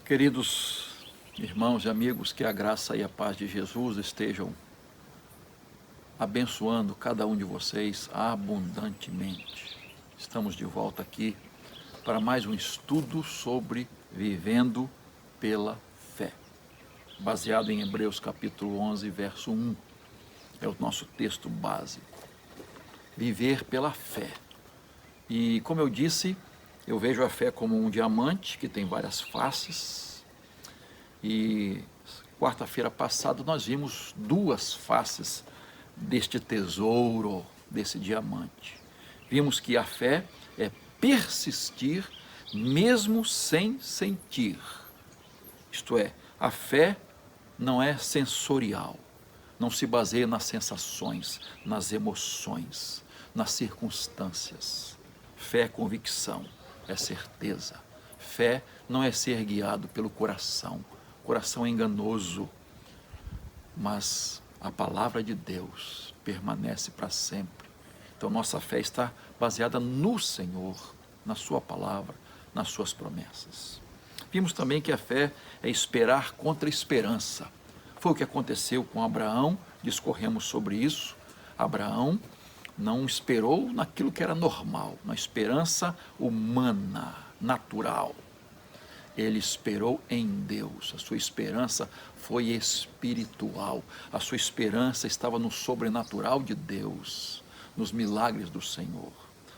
Queridos irmãos e amigos, que a graça e a paz de Jesus estejam abençoando cada um de vocês abundantemente. Estamos de volta aqui para mais um estudo sobre vivendo pela fé, baseado em Hebreus capítulo 11, verso 1. É o nosso texto base. Viver pela fé. E como eu disse, eu vejo a fé como um diamante que tem várias faces. E quarta-feira passada nós vimos duas faces deste tesouro, desse diamante. Vimos que a fé é persistir mesmo sem sentir. Isto é, a fé não é sensorial, não se baseia nas sensações, nas emoções, nas circunstâncias. Fé é convicção, é certeza. Fé não é ser guiado pelo coração. O coração é enganoso, mas a palavra de Deus permanece para sempre. Então nossa fé está baseada no Senhor, na sua palavra, nas suas promessas. Vimos também que a fé é esperar contra a esperança. Foi o que aconteceu com Abraão, discorremos sobre isso. Abraão não esperou naquilo que era normal, na esperança humana, natural. Ele esperou em Deus, a sua esperança foi espiritual, a sua esperança estava no sobrenatural de Deus, nos milagres do Senhor.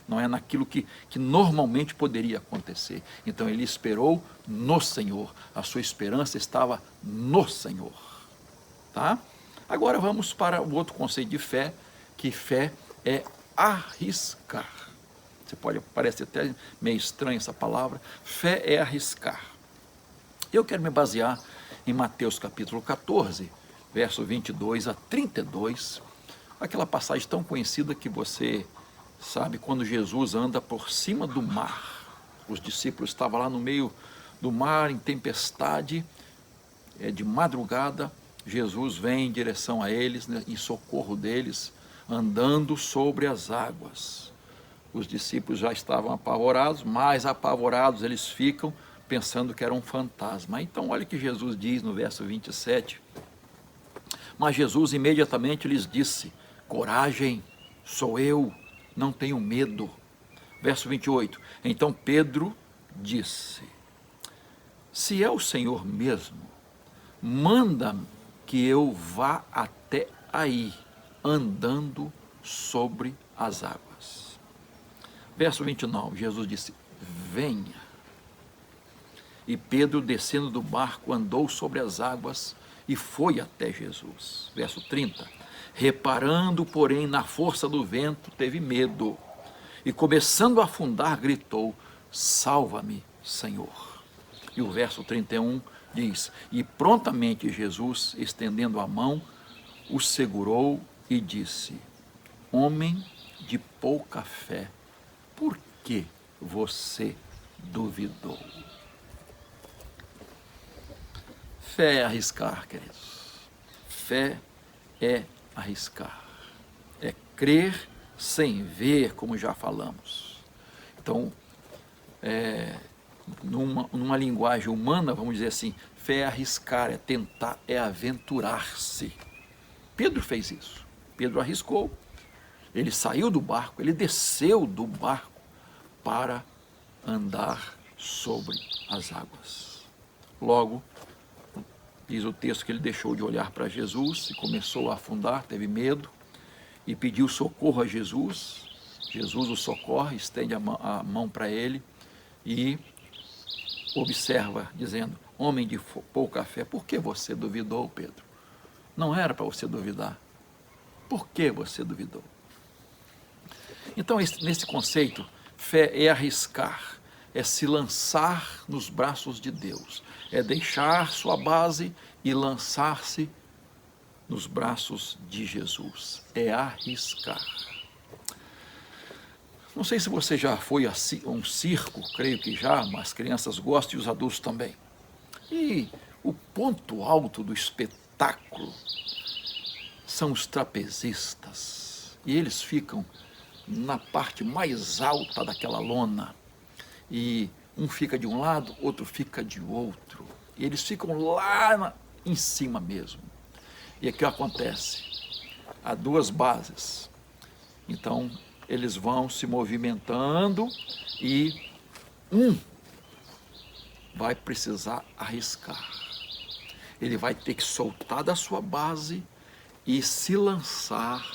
Não é naquilo que normalmente poderia acontecer. Então ele esperou no Senhor, a sua esperança estava no Senhor. Tá? Agora vamos para o outro conceito de fé, que fé é arriscar. Parece até meio estranha essa palavra. Fé é arriscar. Eu quero me basear em Mateus capítulo 14, verso 22 a 32, aquela passagem tão conhecida que você sabe, quando Jesus anda por cima do mar. Os discípulos estavam lá no meio do mar, em tempestade, de madrugada. Jesus vem em direção a eles, né, em socorro deles, andando sobre as águas. Os discípulos já estavam apavorados, mais apavorados eles ficam, pensando que era um fantasma. Então olha o que Jesus diz no verso 27. Mas Jesus imediatamente lhes disse: coragem, sou eu, não tenho medo. Verso 28. Então Pedro disse: se é o Senhor mesmo, manda que eu vá até aí, andando sobre as águas. Verso 29, Jesus disse: venha. E Pedro, descendo do barco, andou sobre as águas e foi até Jesus. Verso 30, reparando, porém, na força do vento, teve medo, e começando a afundar, gritou: salva-me, Senhor. E o verso 31 diz: e prontamente Jesus, estendendo a mão, o segurou e disse: homem de pouca fé, por que você duvidou? Fé é arriscar, queridos. Fé é arriscar. É crer sem ver, como já falamos. Então, numa linguagem humana, vamos dizer assim, fé é arriscar, é tentar, é aventurar-se. Pedro fez isso. Pedro arriscou. Ele saiu do barco, ele desceu do barco para andar sobre as águas. Logo, diz o texto que ele deixou de olhar para Jesus e começou a afundar, teve medo e pediu socorro a Jesus. Jesus o socorre, estende a mão para ele e observa, dizendo: homem de pouca fé, por que você duvidou, Pedro? Não era para você duvidar. Por que você duvidou? Então, nesse conceito, fé é arriscar, é se lançar nos braços de Deus, é deixar sua base e lançar-se nos braços de Jesus, é arriscar. Não sei se você já foi a um circo, creio que já, mas as crianças gostam e os adultos também. E o ponto alto do espetáculo são os trapezistas, e eles ficam na parte mais alta daquela lona, e um fica de um lado, outro fica de outro, E eles ficam lá em cima mesmo. E o que acontece? Há duas bases. Então, eles vão se movimentando e um vai precisar arriscar. Ele vai ter que soltar da sua base e se lançar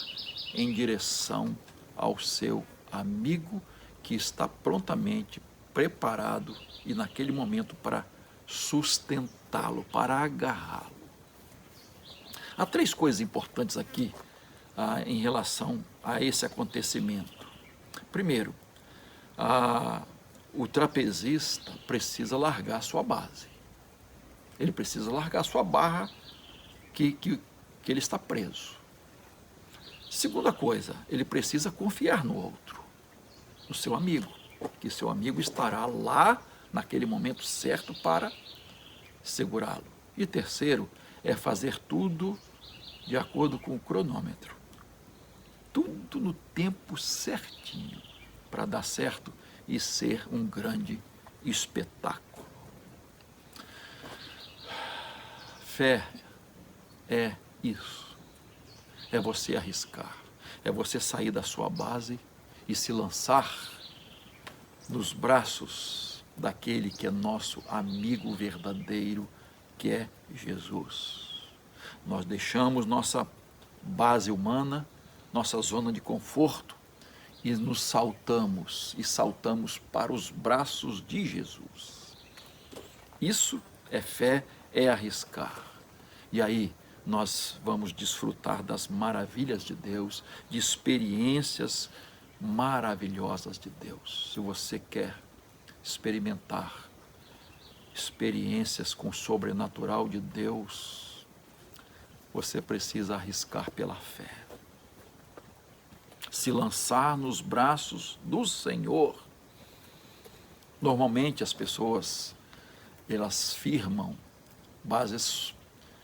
em direção ao seu amigo que está prontamente preparado e naquele momento para sustentá-lo, para agarrá-lo. Há três coisas importantes aqui em relação a esse acontecimento. Primeiro, o trapezista precisa largar sua base. Ele precisa largar sua barra que ele está preso. Segunda coisa, ele precisa confiar no outro, no seu amigo, que seu amigo estará lá naquele momento certo para segurá-lo. E terceiro, é fazer tudo de acordo com o cronômetro. Tudo no tempo certinho para dar certo e ser um grande espetáculo. Fé é isso. É você arriscar. É você sair da sua base e se lançar nos braços daquele que é nosso amigo verdadeiro, que é Jesus. Nós deixamos nossa base humana, nossa zona de conforto e nos saltamos para os braços de Jesus. Isso é fé, é arriscar. E aí nós vamos desfrutar das maravilhas de Deus, de experiências maravilhosas de Deus. Se você quer experimentar experiências com o sobrenatural de Deus, você precisa arriscar pela fé. Se lançar nos braços do Senhor. Normalmente as pessoas, elas firmam bases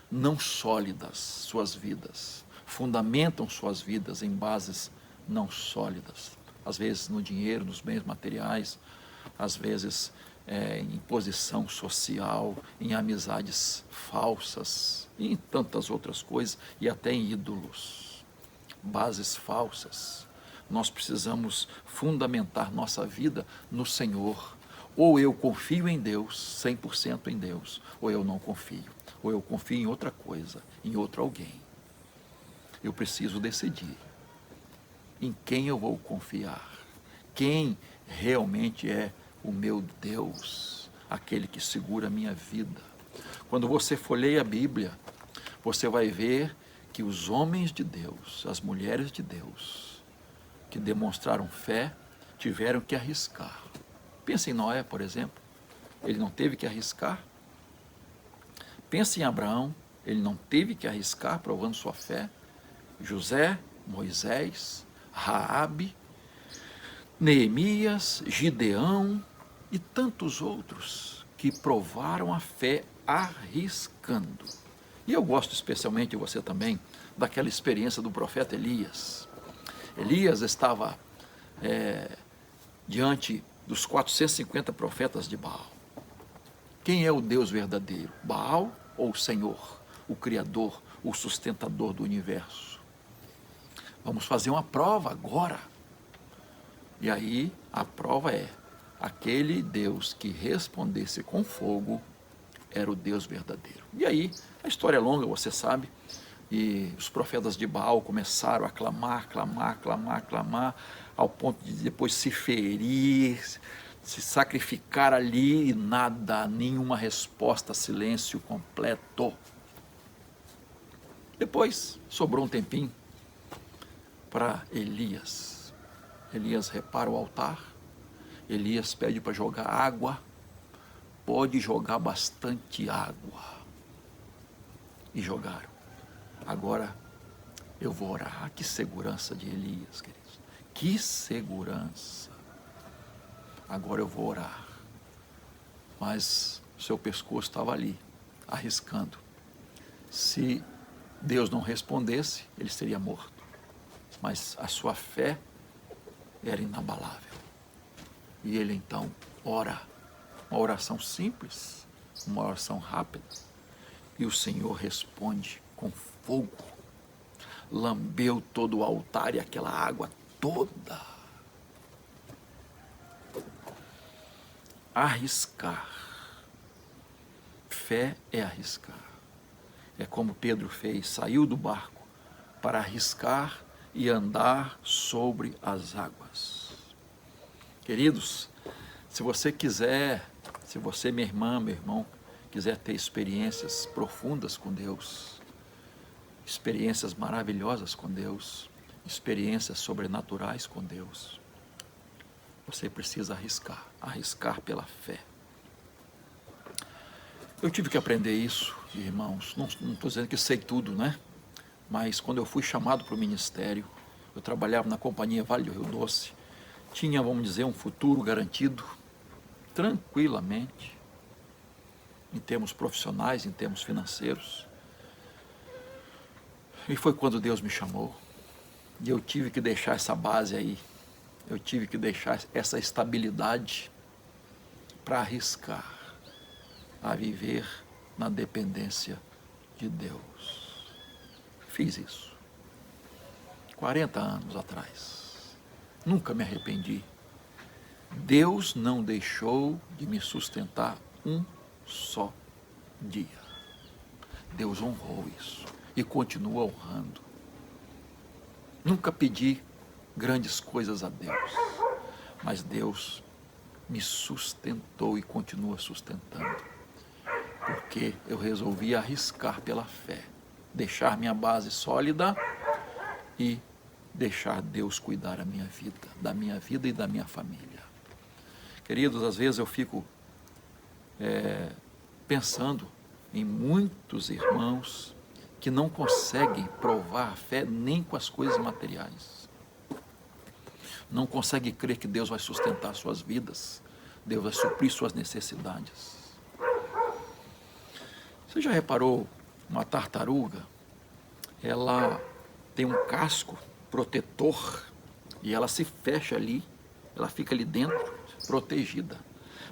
não sólidas, suas vidas, fundamentam suas vidas em bases não sólidas, às vezes no dinheiro, nos bens materiais, às vezes em posição social, em amizades falsas, e em tantas outras coisas, e até em ídolos, bases falsas. Nós precisamos fundamentar nossa vida no Senhor. Ou eu confio em Deus, 100% em Deus, ou eu não confio. Ou eu confio em outra coisa, em outro alguém. Eu preciso decidir em quem eu vou confiar. Quem realmente é o meu Deus, aquele que segura a minha vida. Quando você folheia a Bíblia, você vai ver que os homens de Deus, as mulheres de Deus, que demonstraram fé, tiveram que arriscar. Pensa em Noé, por exemplo, ele não teve que arriscar. Pensa em Abraão, ele não teve que arriscar, provando sua fé. José, Moisés, Raabe, Neemias, Gideão e tantos outros que provaram a fé arriscando. E eu gosto especialmente, você também, daquela experiência do profeta Elias. Elias estava diante dos 450 profetas de Baal. Quem é o Deus verdadeiro? Baal ou o Senhor, o Criador, o sustentador do universo? Vamos fazer uma prova agora. E aí a prova é, aquele Deus que respondesse com fogo era o Deus verdadeiro. E aí, a história é longa, você sabe, e os profetas de Baal começaram a clamar, ao ponto de depois se ferir, se sacrificar ali e nada, nenhuma resposta, silêncio completo. Depois sobrou um tempinho para Elias. Elias repara o altar, Elias pede para jogar água, pode jogar bastante água. E jogaram. Agora eu vou orar. Que segurança de Elias, queridos. Que segurança. Agora eu vou orar. Mas o seu pescoço estava ali, arriscando. Se Deus não respondesse, ele seria morto. Mas a sua fé era inabalável. E ele então ora, uma oração simples, uma oração rápida, e o Senhor responde com fogo. Lambeu todo o altar e aquela água toda. Arriscar. Fé é arriscar. É como Pedro fez, saiu do barco para arriscar e andar sobre as águas. Queridos, se você quiser, se você, minha irmã, meu irmão, quiser ter experiências profundas com Deus, experiências maravilhosas com Deus, experiências sobrenaturais com Deus, você precisa arriscar, arriscar pela fé. Eu tive que aprender isso, irmãos, não estou dizendo que sei tudo, né? Mas quando eu fui chamado para o ministério, eu trabalhava na companhia Vale do Rio Doce, tinha, vamos dizer, um futuro garantido, tranquilamente, em termos profissionais, em termos financeiros. E foi quando Deus me chamou, e eu tive que deixar essa base aí, eu tive que deixar essa estabilidade para arriscar a viver na dependência de Deus. Fiz isso 40 anos atrás, nunca me arrependi. Deus não deixou de me sustentar um só dia. Deus honrou isso e continua honrando. Nunca pedi grandes coisas a Deus, mas Deus me sustentou e continua sustentando, porque eu resolvi arriscar pela fé, deixar minha base sólida e deixar Deus cuidar da minha vida e da minha família. Queridos, às vezes eu fico pensando em muitos irmãos que não conseguem provar a fé nem com as coisas materiais. Não conseguem crer que Deus vai sustentar suas vidas, Deus vai suprir suas necessidades. Você já reparou uma tartaruga? Ela tem um casco protetor e ela se fecha ali, ela fica ali dentro, protegida.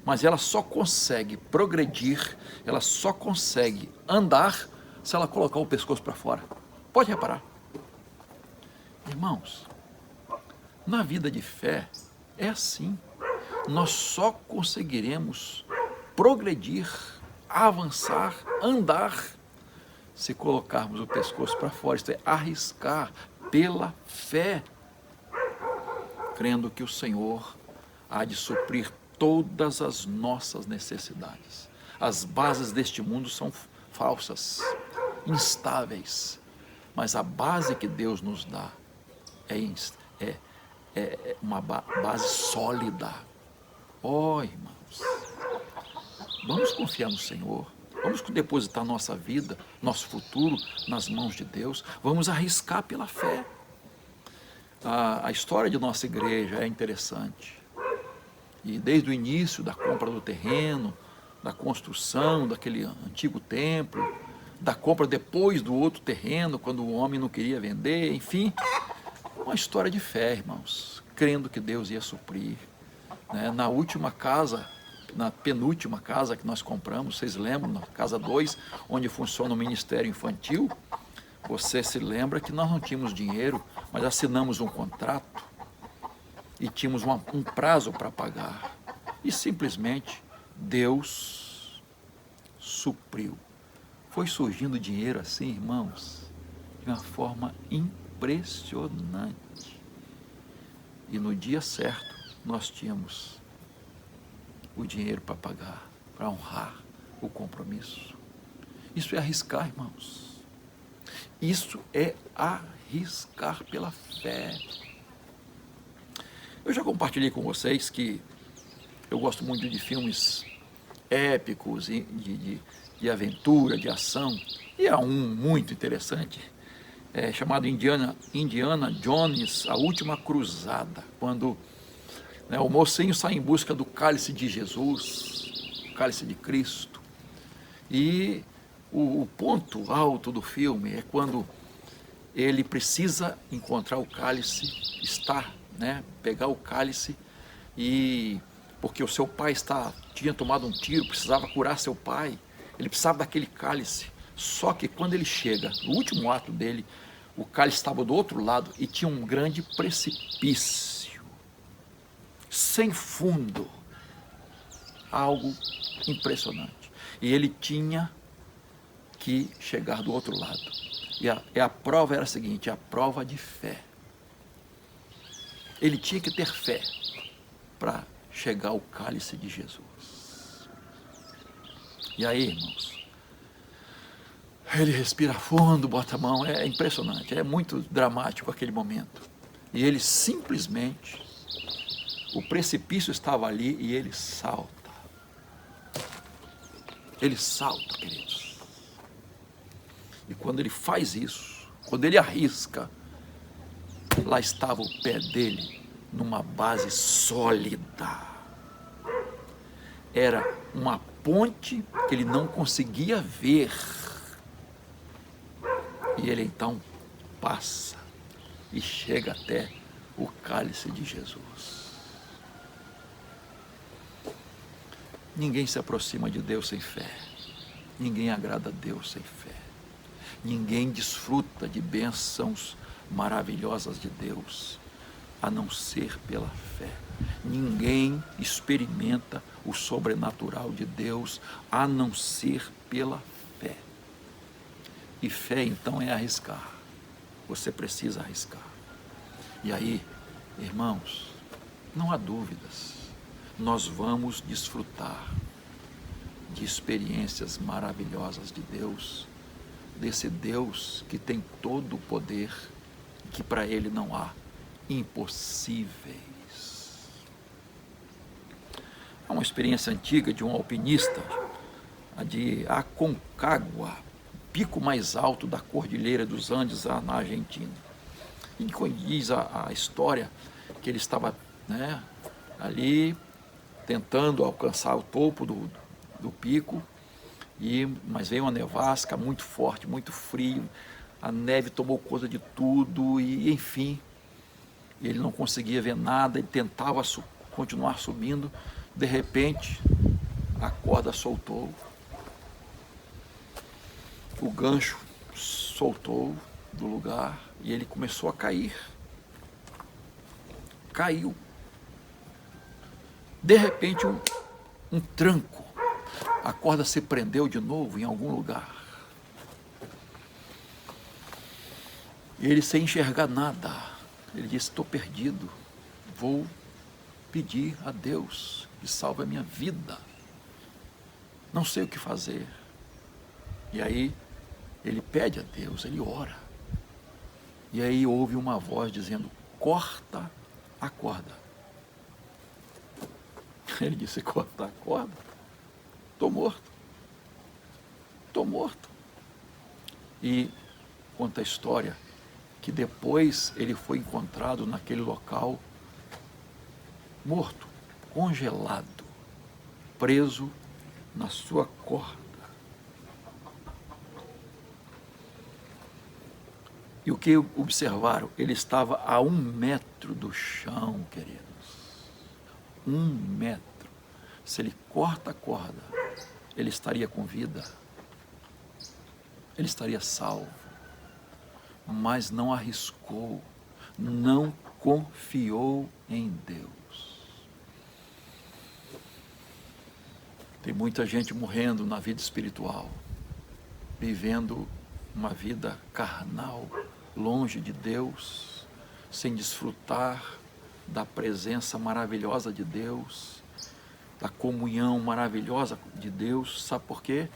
Mas ela só consegue progredir, ela só consegue andar se ela colocar o pescoço para fora. Pode reparar. Irmãos, na vida de fé é assim. Nós só conseguiremos progredir, avançar, andar, se colocarmos o pescoço para fora, isto é, arriscar pela fé, crendo que o Senhor há de suprir todas as nossas necessidades. As bases deste mundo são falsas, instáveis, mas a base que Deus nos dá é uma base sólida. Irmãos, vamos confiar no Senhor, vamos depositar nossa vida, nosso futuro nas mãos de Deus, vamos arriscar pela fé. A história de nossa igreja é interessante, e desde o início da compra do terreno, da construção daquele antigo templo, da compra depois do outro terreno, quando o homem não queria vender, enfim, uma história de fé, irmãos, crendo que Deus ia suprir. Na última casa, na penúltima casa que nós compramos, vocês lembram, na casa 2, onde funciona o ministério infantil, você se lembra que nós não tínhamos dinheiro, mas assinamos um contrato e tínhamos um prazo para pagar, e simplesmente Deus supriu. Foi surgindo dinheiro assim, irmãos, de uma forma impressionante. E no dia certo, nós tínhamos o dinheiro para pagar, para honrar o compromisso. Isso é arriscar, irmãos. Isso é arriscar pela fé. Eu já compartilhei com vocês que eu gosto muito de filmes épicos, de aventura, de ação. E há um muito interessante, chamado Indiana Jones, A Última Cruzada, quando o mocinho sai em busca do cálice de Jesus, o cálice de Cristo. E o ponto alto do filme é quando ele precisa encontrar o cálice, pegar o cálice, e porque o seu pai tinha tomado um tiro, precisava curar seu pai, ele precisava daquele cálice. Só que quando ele chega, no último ato dele, o cálice estava do outro lado e tinha um grande precipício, sem fundo, algo impressionante. E ele tinha que chegar do outro lado. E a prova era a seguinte, a prova de fé. Ele tinha que ter fé para chegar ao cálice de Jesus. E aí, irmãos, ele respira fundo, bota a mão, é impressionante, é muito dramático aquele momento. E ele simplesmente, o precipício estava ali e ele salta. Ele salta, queridos. E quando ele faz isso, quando ele arrisca, lá estava o pé dele numa base sólida. Era uma ponte que ele não conseguia ver. E ele então passa e chega até o cálice de Jesus. Ninguém se aproxima de Deus sem fé. Ninguém agrada a Deus sem fé. Ninguém desfruta de bênçãos maravilhosas de Deus, a não ser pela fé. Ninguém experimenta o sobrenatural de Deus, a não ser pela fé. E fé, então, é arriscar. Você precisa arriscar. E aí, irmãos, não há dúvidas. Nós vamos desfrutar de experiências maravilhosas de Deus, desse Deus que tem todo o poder, que para Ele não há impossíveis. Há uma experiência antiga de um alpinista, a de Aconcagua, pico mais alto da Cordilheira dos Andes, na Argentina. E diz a história que ele estava, ali tentando alcançar o topo do pico, mas veio uma nevasca muito forte, muito frio, a neve tomou conta de tudo e, enfim, ele não conseguia ver nada, ele tentava continuar subindo, de repente a corda soltou, o gancho soltou do lugar e ele começou a cair. Caiu. De repente um tranco, a corda se prendeu de novo em algum lugar. E ele sem enxergar nada, ele disse, estou perdido, vou pedir a Deus que salve a minha vida, não sei o que fazer. E aí ele pede a Deus, ele ora, e aí ouve uma voz dizendo, corta a corda. Ele disse, corta a corda? Estou morto. E conta a história que depois ele foi encontrado naquele local, morto, congelado, preso na sua corda. E o que observaram? Ele estava a 1 metro do chão, queridos. 1 metro. Se ele corta a corda, ele estaria com vida. Ele estaria salvo. Mas não arriscou, não confiou em Deus. Tem muita gente morrendo na vida espiritual, vivendo uma vida carnal, longe de Deus, sem desfrutar da presença maravilhosa de Deus, da comunhão maravilhosa de Deus. Sabe por quê?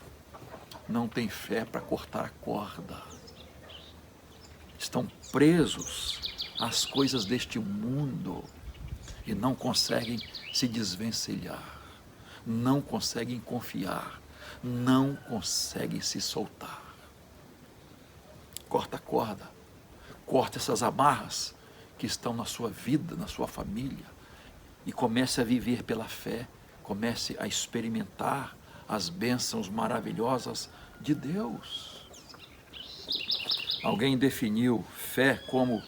Não tem fé para cortar a corda. Estão presos às coisas deste mundo e não conseguem se desvencilhar, não conseguem confiar, não conseguem se soltar. Corta a corda, corta essas amarras que estão na sua vida, na sua família, e comece a viver pela fé, comece a experimentar as bênçãos maravilhosas de Deus. Alguém definiu fé como: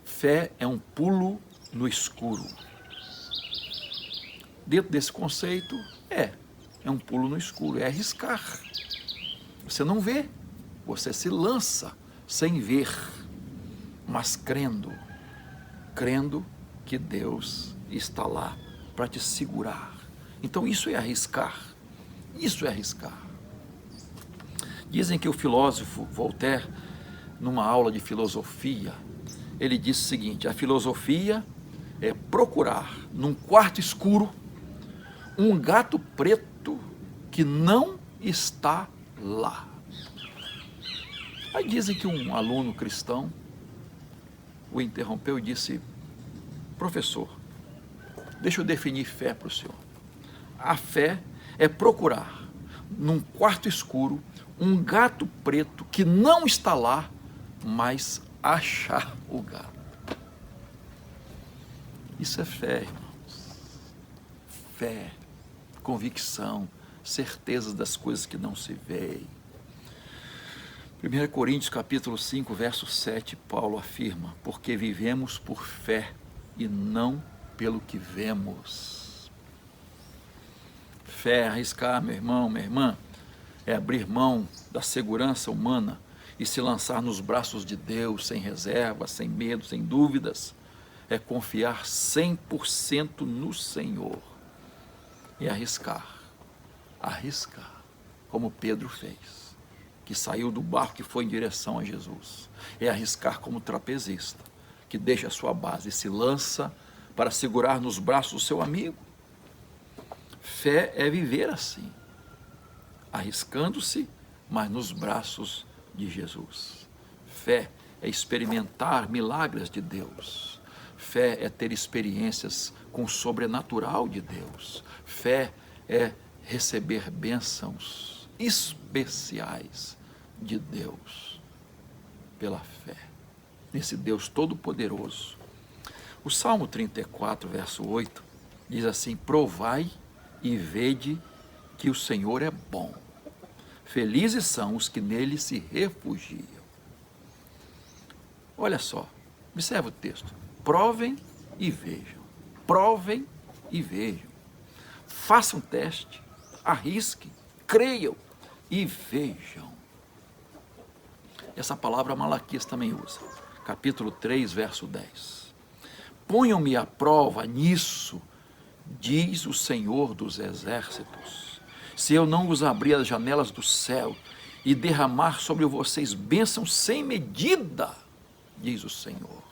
fé é um pulo no escuro. dentro desse conceito, é um pulo no escuro, é arriscar. Você não vê, você se lança sem ver, mas crendo que Deus está lá para te segurar. Então isso é arriscar, isso é arriscar. Dizem que o filósofo Voltaire, numa aula de filosofia, ele disse o seguinte: a filosofia é procurar num quarto escuro um gato preto que não está lá. Aí dizem que um aluno cristão o interrompeu e disse: professor, deixa eu definir fé para o senhor. A fé é procurar num quarto escuro um gato preto que não está lá, mas achar o gato. Isso é fé, irmãos. Fé, convicção, certeza das coisas que não se veem. 1 Coríntios capítulo 5, verso 7, Paulo afirma: porque vivemos por fé e não pelo que vemos. Fé é arriscar, meu irmão, minha irmã, é abrir mão da segurança humana e se lançar nos braços de Deus, sem reserva, sem medo, sem dúvidas. É confiar 100% no Senhor e arriscar, como Pedro fez, que saiu do barco e foi em direção a Jesus. É arriscar como trapezista, que deixa a sua base e se lança para segurar nos braços do seu amigo. Fé é viver assim, arriscando-se, mas nos braços de Jesus. Fé é experimentar milagres de Deus. Fé é ter experiências com o sobrenatural de Deus. Fé é receber bênçãos especiais de Deus pela fé, nesse Deus todo-poderoso. O Salmo 34, verso 8, diz assim: provai e vede que o Senhor é bom. Felizes são os que nele se refugiam. Olha só, observa o texto. Provem e vejam. Provem e vejam. Façam um teste, arrisquem, creiam e vejam. Essa palavra Malaquias também usa. Capítulo 3, verso 10. Ponham-me à prova nisso, diz o Senhor dos exércitos, se eu não vos abrir as janelas do céu e derramar sobre vocês bênçãos sem medida, diz o Senhor.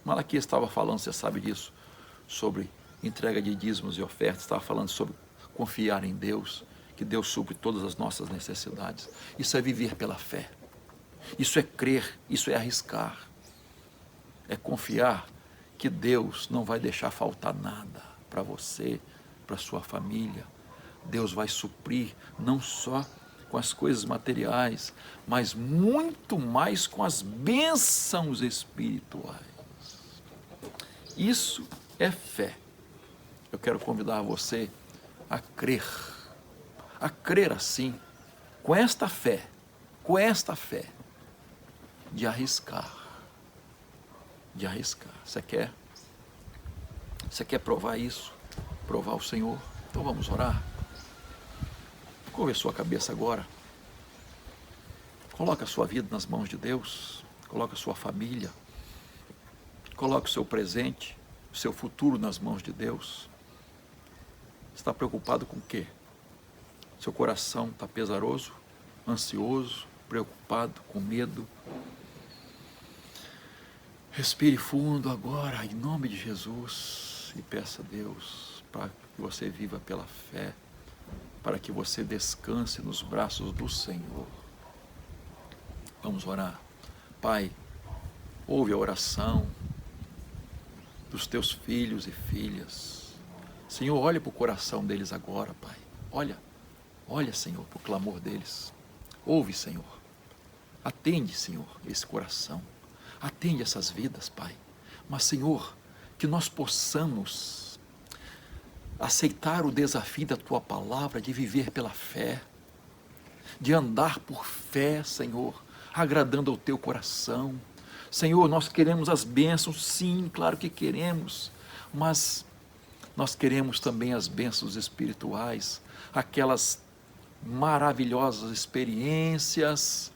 Malaquias estava falando, você sabe disso, sobre entrega de dízimos e ofertas, estava falando sobre confiar em Deus, que Deus supre todas as nossas necessidades. Isso é viver pela fé, isso é crer, isso é arriscar, é confiar que Deus não vai deixar faltar nada para você, para sua família. Deus vai suprir não só com as coisas materiais, mas muito mais com as bênçãos espirituais. Isso é fé. Eu quero convidar você a crer assim, com esta fé, de arriscar. Você quer provar isso? Provar o Senhor? Então vamos orar. Curva a sua cabeça agora. Coloque a sua vida nas mãos de Deus. Coloque a sua família. Coloque o seu presente, o seu futuro nas mãos de Deus. Está preocupado com o quê? Seu coração está pesaroso, ansioso, preocupado, com medo. Respire fundo agora, em nome de Jesus, e peça a Deus para que você viva pela fé, para que você descanse nos braços do Senhor. Vamos orar. Pai, ouve a oração dos teus filhos e filhas. Senhor, olha para o coração deles agora, Pai. Olha, Senhor, para o clamor deles. Ouve, Senhor. Atende, Senhor, esse coração. Atende essas vidas, Pai. Mas, Senhor, que nós possamos aceitar o desafio da Tua palavra de viver pela fé, de andar por fé, Senhor, agradando ao Teu coração. Senhor, nós queremos as bênçãos, sim, claro que queremos, mas nós queremos também as bênçãos espirituais, aquelas maravilhosas experiências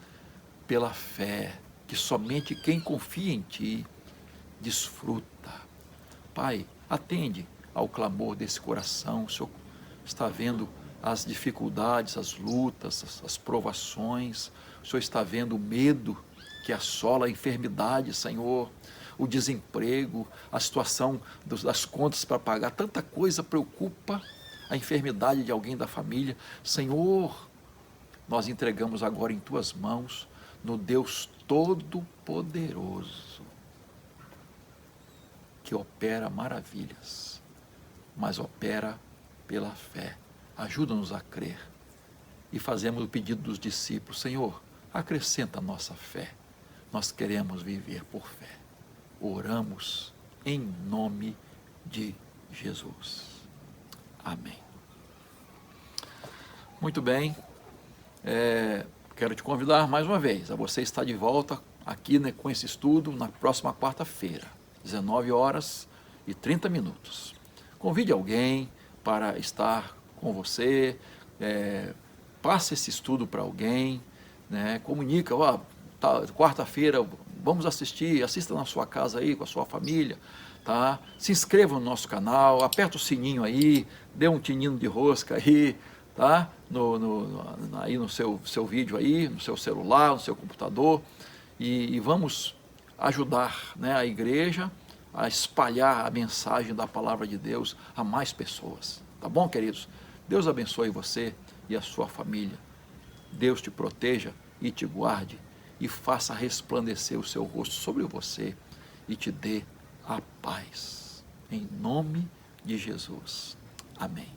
pela fé, que somente quem confia em Ti desfruta. Pai, atende ao clamor desse coração. O Senhor está vendo as dificuldades, as lutas, as provações. O Senhor está vendo o medo que assola a enfermidade, Senhor, o desemprego, a situação das contas para pagar. Tanta coisa preocupa a enfermidade de alguém da família. Senhor, nós entregamos agora em Tuas mãos, no Deus Todo-Poderoso, que opera maravilhas, mas opera pela fé. Ajuda-nos a crer. E fazemos o pedido dos discípulos: Senhor, acrescenta a nossa fé. Nós queremos viver por fé. Oramos em nome de Jesus. Amém. Muito bem. Quero te convidar mais uma vez a você estar de volta aqui, né, com esse estudo na próxima quarta-feira, 19h30. Convide alguém para estar com você, passe esse estudo para alguém, né, comunica, quarta-feira vamos assistir, assista na sua casa aí, com a sua família, tá? Se inscreva no nosso canal, aperta o sininho aí, dê um tininho de rosca aí, tá? Aí no seu vídeo aí, no seu celular, no seu computador, e vamos ajudar, né, a igreja a espalhar a mensagem da palavra de Deus a mais pessoas. Tá bom, queridos? Deus abençoe você e a sua família. Deus te proteja e te guarde e faça resplandecer o seu rosto sobre você e te dê a paz. Em nome de Jesus. Amém.